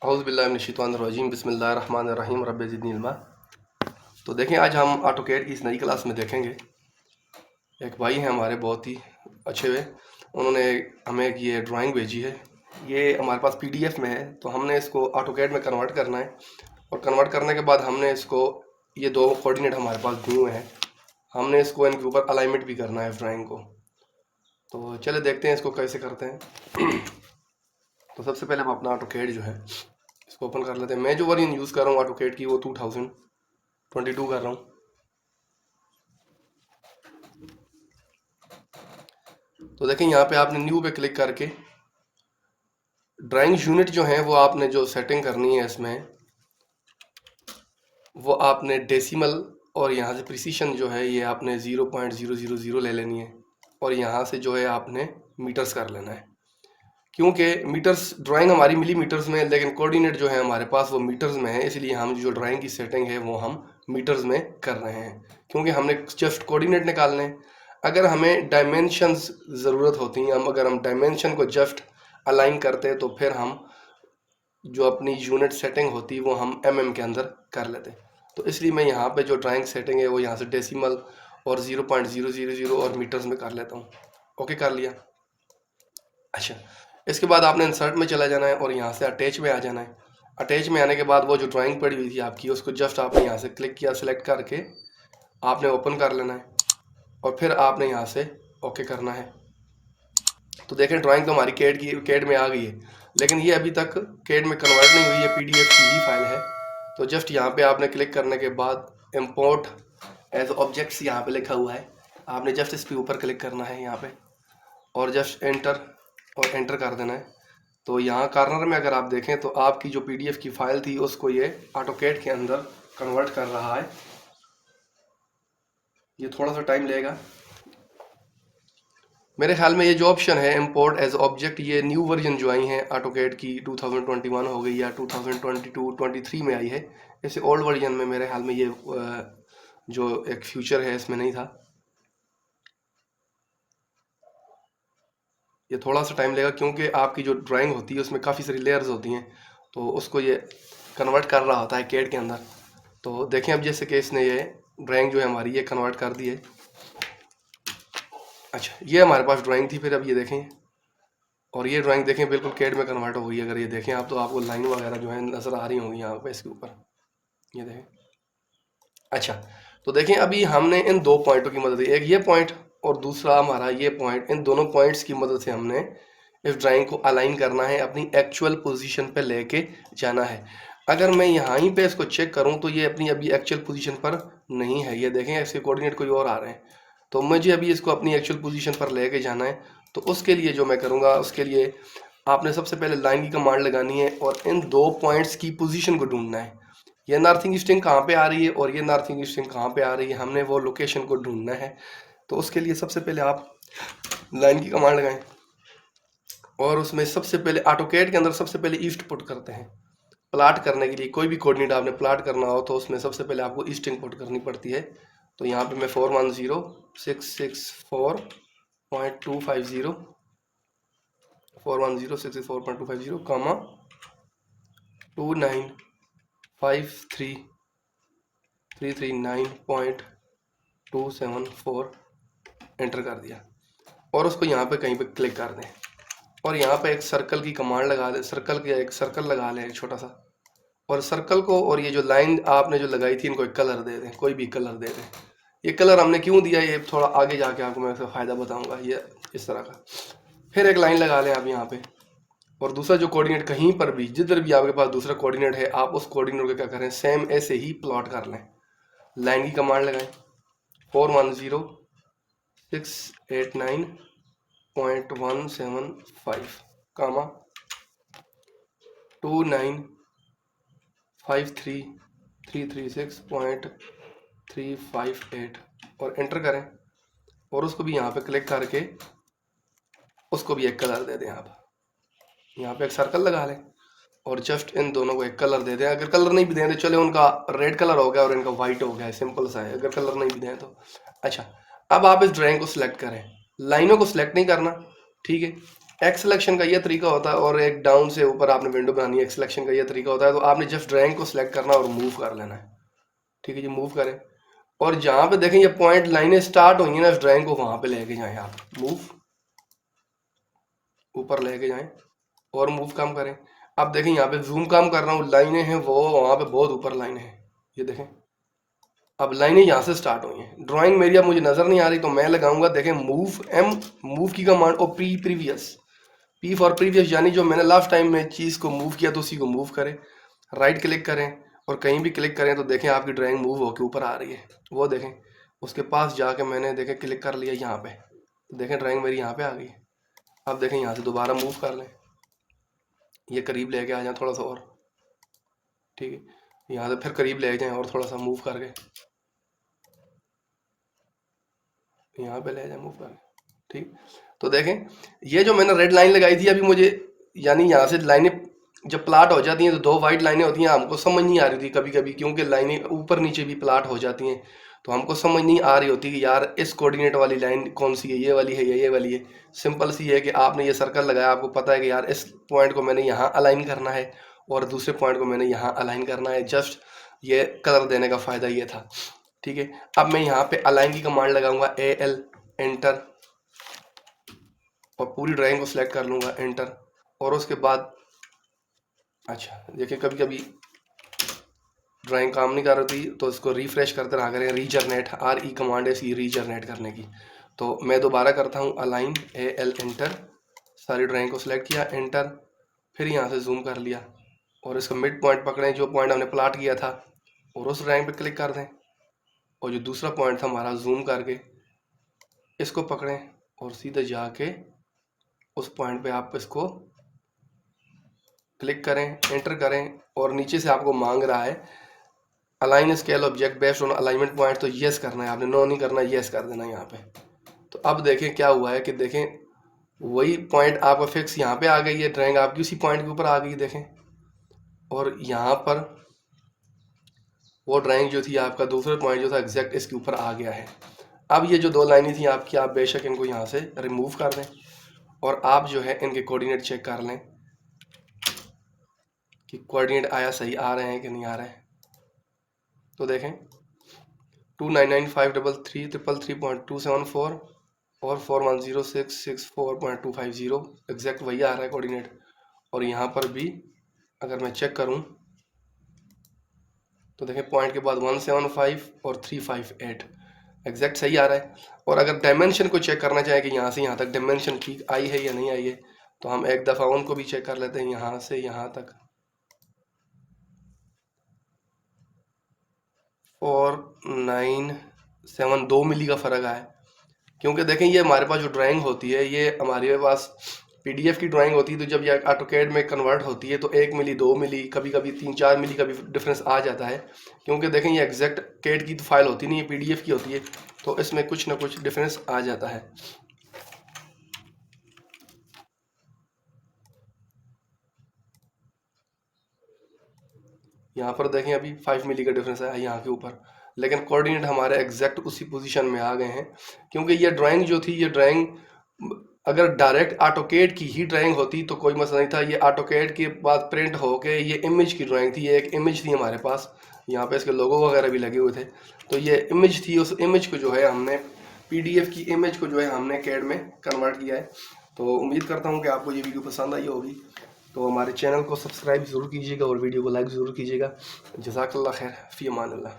औज़ुबिल्लाहिमिनश्शैतानिर्रजीम बिस्मिल्लाहिर्रहमानिर्रहीम रब्बि ज़िदनी इल्मा। तो देखें, आज हम ऑटोकैड की इस नई क्लास में देखेंगे। एक भाई हैं हमारे बहुत ही अच्छे हुए, उन्होंने हमें ये ड्राइंग भेजी है। ये हमारे पास पीडीएफ में है, तो हमने इसको ऑटोकैड में कन्वर्ट करना है। और कन्वर्ट करने के बाद हमने इसको, ये दो कोऑर्डिनेट हमारे पास दिए हुए हैं, हमने इसको इनके ऊपर अलाइनमेंट भी करना है ड्राइंग को। तो चले देखते हैं इसको कैसे करते हैं। तो सबसे पहले हम अपना ऑटोकैड जो है इसको ओपन कर लेते हैं। मैं जो वर्जन यूज़ कर रहा हूँ ऑटोकैड की वो 2022 कर रहा हूँ। तो देखें, यहाँ पे आपने न्यू पे क्लिक करके ड्राइंग यूनिट जो है वो आपने जो सेटिंग करनी है इसमें, वो आपने डेसिमल और यहाँ से प्रिसीशन जो है ये आपने 0.000 ले लेनी है। और यहाँ से जो है आपने मीटर्स कर लेना है, क्योंकि मीटर्स ड्राइंग हमारी मिलीमीटर्स में है, लेकिन कोऑर्डिनेट जो है हमारे पास वो मीटर्स में है। इसलिए हम जो ड्राइंग की सेटिंग है वो हम मीटर्स में कर रहे हैं, क्योंकि हमने जस्ट कोऑर्डिनेट निकालने हैं। अगर हमें डायमेंशंस ज़रूरत होती हैं, अगर हम डायमेंशन को जस्ट अलाइन करते हैं, तो फिर हम जो अपनी यूनिट सेटिंग होती है वो हम mm के अंदर कर लेते हैं। तो इसलिए मैं यहाँ पे जो ड्राइंग सेटिंग है वो यहाँ से डेसिमल और 0.000 और मीटर्स में कर लेता हूँ। ओके, कर लिया। अच्छा, इसके बाद आपने इंसर्ट में चला जाना है और यहाँ से अटैच में आ जाना है। अटैच में आने के बाद वो जो ड्राइंग पड़ी हुई थी आपकी, उसको जस्ट आपने यहाँ से क्लिक किया, सिलेक्ट करके आपने ओपन कर लेना है और फिर आपने यहाँ से ओके करना है। तो देखें, ड्राइंग तो हमारी कैड में आ गई है, लेकिन ये अभी तक कैड में कन्वर्ट नहीं हुई है, पीडीएफ की ही फाइल है। तो जस्ट यहाँ पे आपने क्लिक करने के बाद इम्पोर्ट एज ऑब्जेक्ट्स यहाँ पे लिखा हुआ है, आपने जस्ट इस पे ऊपर क्लिक करना है यहाँ पे और जस्ट एंटर कर देना है। तो यहाँ कॉर्नर में अगर आप देखें तो आपकी जो पीडीएफ की फाइल थी उसको ये ऑटोकैड के अंदर कन्वर्ट कर रहा है। ये थोड़ा सा टाइम लेगा। मेरे ख्याल में ये जो ऑप्शन है इंपोर्ट एज ऑब्जेक्ट, ये न्यू वर्जन जो आई है ऑटोकैड की 2021 हो गई या 2022-23 में आई है। इसे ओल्ड वर्जन में मेरे ख्याल में ये जो एक फ्यूचर है इसमें नहीं था। ये थोड़ा सा टाइम लेगा, क्योंकि आपकी जो ड्राइंग होती है उसमें काफ़ी सारी लेयर्स होती हैं, तो उसको ये कन्वर्ट कर रहा होता है कैड के अंदर। तो देखें, अब जैसे कि इसने ये ड्राइंग जो है हमारी ये कन्वर्ट कर दी है। अच्छा, ये हमारे पास ड्राइंग थी, फिर अब ये देखें, और ये ड्राइंग देखें बिल्कुल कैड में कन्वर्ट हो गई। अगर ये देखें आप, तो आपको लाइन वगैरह जो है नज़र आ रही होंगी यहाँ पे इसके ऊपर, ये देखें। अच्छा, तो देखें, अभी हमने इन दो पॉइंटों की मदद, एक ये पॉइंट और दूसरा हमारा ये पॉइंट, इन दोनों पॉइंट्स की मदद से हमने इस ड्राइंग को अलाइन करना है, अपनी एक्चुअल पोजीशन पे लेके जाना है। अगर मैं यहाँ ही पे इसको चेक करूँ तो ये अपनी अभी एक्चुअल पोजीशन पर नहीं है। ये देखें, इसके कोऑर्डिनेट कोई और आ रहे हैं, तो मुझे अभी इसको अपनी एक्चुअल पोजीशन पर लेके जाना है। तो उसके लिए जो मैं करूँगा, उसके लिए आपने सबसे पहले लाइन की कमांड लगानी है और इन दो पॉइंट्स की पोजीशन को ढूंढना है। ये नॉर्थ ईस्टिंग कहाँ पे आ रही है और ये नॉर्थ ईस्टिंग कहाँ पे आ रही है, हमने वो लोकेशन को ढूंढना है। तो उसके लिए सबसे पहले आप लाइन की कमांड लगाएं और उसमें सबसे पहले ऑटोकैड के अंदर सबसे पहले ईस्ट पुट करते हैं। प्लाट करने के लिए कोई भी कोऑर्डिनेट आपने प्लाट करना हो तो उसमें सबसे पहले आपको ईस्ट इनपुट करनी पड़ती है। तो यहाँ पे मैं 410,664.250 410,664.250 कामा 295339.274 एंटर कर दिया और उसको यहाँ पे कहीं पे क्लिक कर दें और यहाँ पे एक सर्कल की कमांड लगा दें। एक सर्कल लगा लें, एक छोटा सा, और सर्कल को और ये जो लाइन आपने जो लगाई थी इनको एक कलर दे दें, कोई भी कलर दे दें। ये कलर हमने क्यों दिया, ये थोड़ा आगे जाके आपको मैं इसका फ़ायदा बताऊंगा। ये इस तरह का, फिर एक लाइन लगा लें आप यहाँ पे, और दूसरा जो कोऑर्डिनेट कहीं पर भी जिधर भी आपके पास दूसरा कोऑर्डिनेट है, आप उस कोऑर्डिनेट को क्या करें, सेम ऐसे ही प्लॉट कर लें। लाइन की कमांड लगाएं 410,689.175 कामा 2953,336.358 और एंटर करें और उसको भी यहाँ पे क्लिक करके उसको भी एक कलर दे दें। आप यहाँ पे एक सर्कल लगा लें और जस्ट इन दोनों को एक कलर दे दें। अगर कलर नहीं भी दें तो चले, उनका रेड कलर हो गया और इनका वाइट हो गया, सिंपल सा है। अगर कलर नहीं भी दें तो अच्छा, अब आप इस ड्राइंग को सिलेक्ट करें, लाइनों को सिलेक्ट नहीं करना, ठीक है। एक्स सिलेक्शन का ये तरीका होता है, और एक डाउन से ऊपर आपने विंडो बनानी है, एक्स सिलेक्शन का ये तरीका होता है। तो आपने जस्ट ड्राइंग को सिलेक्ट करना और मूव कर लेना है। ठीक है जी, मूव करें, और जहाँ पे देखें ये पॉइंट लाइनें स्टार्ट हुई हैं ना, इस ड्राइंग को वहाँ पे लेके जाएं आप, मूव ऊपर लेके जाएं और मूव कम करें। अब देखें यहाँ पे जूम कम कर रहा हूँ, लाइनें हैं वो वहाँ पे बहुत ऊपर लाइनें हैं, ये देखें। अब लाइनें यहाँ से स्टार्ट हुई हैं, ड्राइंग मेरी अब मुझे नज़र नहीं आ रही, तो मैं लगाऊंगा, देखें मूव एम, मूव की कमांड, और प्रीवियस, पी फॉर प्रीवियस, यानी जो मैंने लास्ट टाइम में चीज़ को मूव किया तो उसी को मूव करें। राइट क्लिक करें और कहीं भी क्लिक करें तो देखें आपकी ड्राइंग मूव होकर ऊपर आ रही है, वो देखें। उसके पास जाके मैंने देखें क्लिक कर लिया यहाँ पे, तो देखें ड्राइंग मेरी यहाँ पे आ गई है। अब देखें यहाँ से दोबारा मूव कर लें, ये करीब लेके आ जाए थोड़ा सा और, ठीक है। यहाँ से फिर करीब ले जाएं और थोड़ा सा मूव करके यहाँ पे ले जाए मूव करके, ठीक। तो देखें ये जो मैंने रेड लाइन लगाई थी अभी मुझे, यानी यहाँ से लाइनें जब प्लाट हो जाती हैं तो दो वाइट लाइनें होती हैं, हमको समझ नहीं आ रही थी कभी कभी, क्योंकि लाइनें ऊपर नीचे भी प्लाट हो जाती हैं, तो हमको समझ नहीं आ रही होती कि यार इस कोऑर्डिनेट वाली लाइन कौन सी है, ये वाली है या ये वाली है। सिंपल सी है कि आपने ये सर्कल लगाया, आपको पता है कि यार इस पॉइंट को मैंने यहाँ अलाइन करना है और दूसरे पॉइंट को मैंने यहाँ अलाइन करना है, जस्ट ये कलर देने का फ़ायदा ये था, ठीक है। अब मैं यहाँ पे अलाइन की कमांड लगाऊंगा, AL, एंटर, और पूरी ड्राइंग को सिलेक्ट कर लूँगा, एंटर। और उसके बाद अच्छा देखिए कभी कभी ड्राइंग काम नहीं कर रही थी तो इसको रिफ्रेश करते रहा करें, रीजनरेट, RE कमांड है इसकी रीजनरेट करने की। तो मैं दोबारा करता हूँ, अलाइन, AL, एंटर, सारी ड्राइंग को सिलेक्ट किया, एंटर, फिर यहाँ से जूम कर लिया और इसका मिड पॉइंट पकड़ें जो पॉइंट हमने प्लाट किया था, और उस ड्राइंग पे क्लिक कर दें, और जो दूसरा पॉइंट था हमारा जूम करके इसको पकड़ें और सीधे जाके उस पॉइंट पे आप इसको क्लिक करें, एंटर करें, और नीचे से आपको मांग रहा है align scale object based on alignment point, तो यस करना है आपने, नो नहीं करना, यस कर देना यहाँ पे। तो अब देखें क्या हुआ है कि देखें वही पॉइंट आपका फिक्स यहाँ पे आ गई है, ड्राइंग आपकी उसी पॉइंट के ऊपर आ गई, देखें। और यहाँ पर वो ड्राइंग जो थी आपका दूसरा पॉइंट जो था एग्जैक्ट इसके ऊपर आ गया है। अब ये जो दो लाइनें थी आपकी, आप बेशक इनको यहाँ से रिमूव कर दें और आप जो है इनके कोऑर्डिनेट चेक कर लें कि कोऑर्डिनेट आया सही आ रहे हैं कि नहीं आ रहे हैं। तो देखें 2995333.274 और 410664.250 एग्जैक्ट वही आ रहा है कोऑर्डिनेट। और यहाँ पर भी अगर मैं चेक करूँ तो देखें पॉइंट के बाद 175 और 358 एग्जैक्ट सही आ रहा है। और अगर डायमेंशन को चेक करना चाहें कि यहाँ से यहाँ तक डायमेंशन ठीक आई है या नहीं आई है, तो हम एक दफ़ा उनको भी चेक कर लेते हैं। यहाँ से यहाँ तक 497 2 मिली का फ़र्क आया, क्योंकि देखें ये हमारे पास जो ड्राइंग होती है ये हमारे पास PDF की ड्राइंग होती है, तो जब ये ऑटोकैड में कन्वर्ट होती है तो 1 मिली 2 मिली कभी कभी 3-4 मिली का भी डिफरेंस आ जाता है, क्योंकि देखें ये एग्जैक्ट कैड की तो फाइल होती नहीं है, PDF की होती है, तो इसमें कुछ ना कुछ डिफरेंस आ जाता है। यहाँ पर देखें अभी 5 मिली का डिफरेंस है यहाँ के ऊपर, लेकिन कोऑर्डिनेट हमारे एग्जैक्ट उसी पोजीशन में आ गए हैं, क्योंकि ये ड्राइंग जो थी ये ड्राइंग अगर डायरेक्ट ऑटोकैड की ही ड्राइंग होती तो कोई मसला नहीं था। ये ऑटोकैड के बाद प्रिंट होके ये इमेज की ड्राइंग थी, ये एक इमेज थी हमारे पास, यहाँ पे इसके लोगो वगैरह भी लगे हुए थे, तो ये इमेज थी। उस इमेज को जो है हमने PDF की इमेज को जो है हमने कैड में कन्वर्ट किया है। तो उम्मीद करता हूँ कि आपको ये वीडियो पसंद आई होगी, तो हमारे चैनल को सब्सक्राइब ज़रूर कीजिएगा और वीडियो को लाइक ज़रूर कीजिएगा। जज़ाकल्लाह खैर, फ़ी अमान अल्लाह।